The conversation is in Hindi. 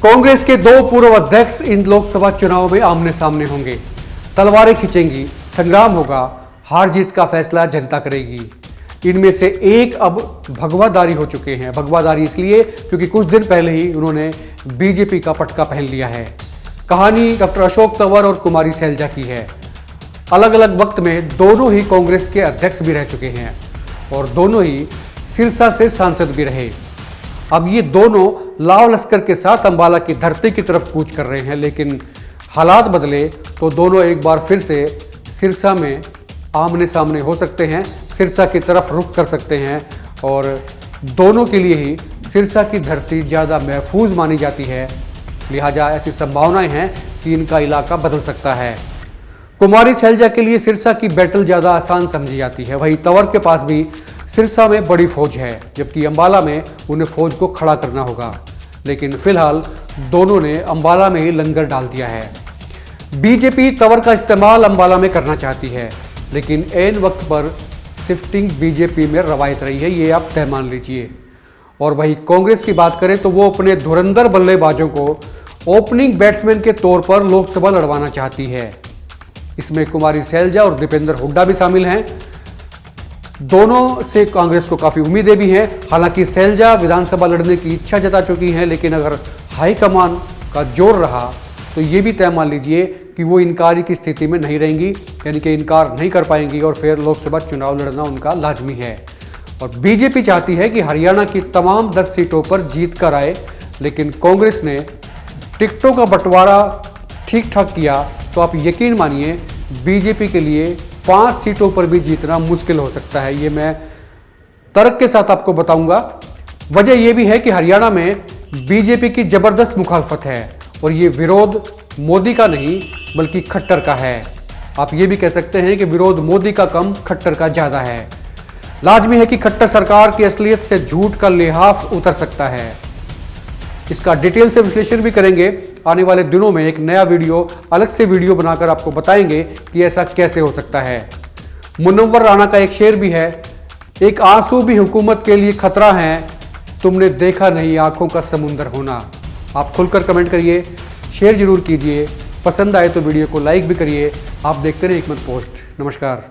कांग्रेस के दो पूर्व अध्यक्ष इन लोकसभा चुनाव में आमने सामने होंगे। तलवारें खींचेंगी, संग्राम होगा, हार जीत का फैसला जनता करेगी। इनमें से एक अब भगवादारी हो चुके हैं। भगवादारी इसलिए क्योंकि कुछ दिन पहले ही उन्होंने बीजेपी का पटका पहन लिया है। कहानी डॉक्टर अशोक तंवर और कुमारी सैलजा की है। अलग अलग वक्त में दोनों ही कांग्रेस के अध्यक्ष भी रह चुके हैं और दोनों ही सिरसा से सांसद भी रहे। अब ये दोनों लाव लश्कर के साथ अंबाला की धरती की तरफ कूच कर रहे हैं, लेकिन हालात बदले तो दोनों एक बार फिर से सिरसा में आमने सामने हो सकते हैं, सिरसा की तरफ रुख कर सकते हैं और दोनों के लिए ही सिरसा की धरती ज़्यादा महफूज मानी जाती है। लिहाजा ऐसी संभावनाएं हैं कि इनका इलाका बदल सकता है। कुमारी सैलजा के लिए सिरसा की बैटल ज़्यादा आसान समझी जाती है। वहीं तंवर के पास भी सिरसा में बड़ी फौज है, जबकि अंबाला में उन्हें फौज को खड़ा करना होगा। लेकिन फिलहाल दोनों ने अंबाला में ही लंगर डाल दिया है। बीजेपी तंवर का इस्तेमाल अंबाला में करना चाहती है, लेकिन ऐन वक्त पर शिफ्टिंग बीजेपी में रवायत रही है, ये आप तय मान लीजिए। और वहीं कांग्रेस की बात करें तो वो अपने धुरंधर बल्लेबाजों को ओपनिंग बैट्समैन के तौर पर लोकसभा लड़वाना चाहती है। इसमें कुमारी सैलजा और दीपेंद्र हुड्डा भी शामिल हैं। दोनों से कांग्रेस को काफ़ी उम्मीदें भी हैं। हालांकि सैलजा विधानसभा लड़ने की इच्छा जता चुकी हैं, लेकिन अगर हाईकमान का जोर रहा तो ये भी तय मान लीजिए कि वो इनकारी की स्थिति में नहीं रहेंगी, यानी कि इनकार नहीं कर पाएंगी और फिर लोकसभा चुनाव लड़ना उनका लाजमी है। और बीजेपी चाहती है कि हरियाणा की तमाम 10 सीटों पर जीत कर आए, लेकिन कांग्रेस ने टिकटों का बंटवारा ठीक ठाक किया तो आप यकीन मानिए बीजेपी के लिए 5 सीटों पर भी जीतना मुश्किल हो सकता है। ये मैं तर्क के साथ आपको बताऊंगा। वजह यह भी है कि हरियाणा में बीजेपी की जबरदस्त मुखालफत है और ये विरोध मोदी का नहीं बल्कि खट्टर का है। आप ये भी कह सकते हैं कि विरोध मोदी का कम, खट्टर का ज्यादा है। लाजमी है कि खट्टर सरकार की असलियत से झूठ का लिहाफ उतर सकता है। इसका डिटेल से विश्लेषण भी करेंगे। आने वाले दिनों में एक नया वीडियो, अलग से वीडियो बनाकर आपको बताएंगे कि ऐसा कैसे हो सकता है। मुनव्वर राणा का एक शेर भी है, एक आंसू भी हुकूमत के लिए खतरा है, तुमने देखा नहीं आंखों का समुंदर होना। आप खुलकर कमेंट करिए, शेयर जरूर कीजिए, पसंद आए तो वीडियो को लाइक भी करिए। आप देखते रहिए हिकमत पोस्ट। नमस्कार।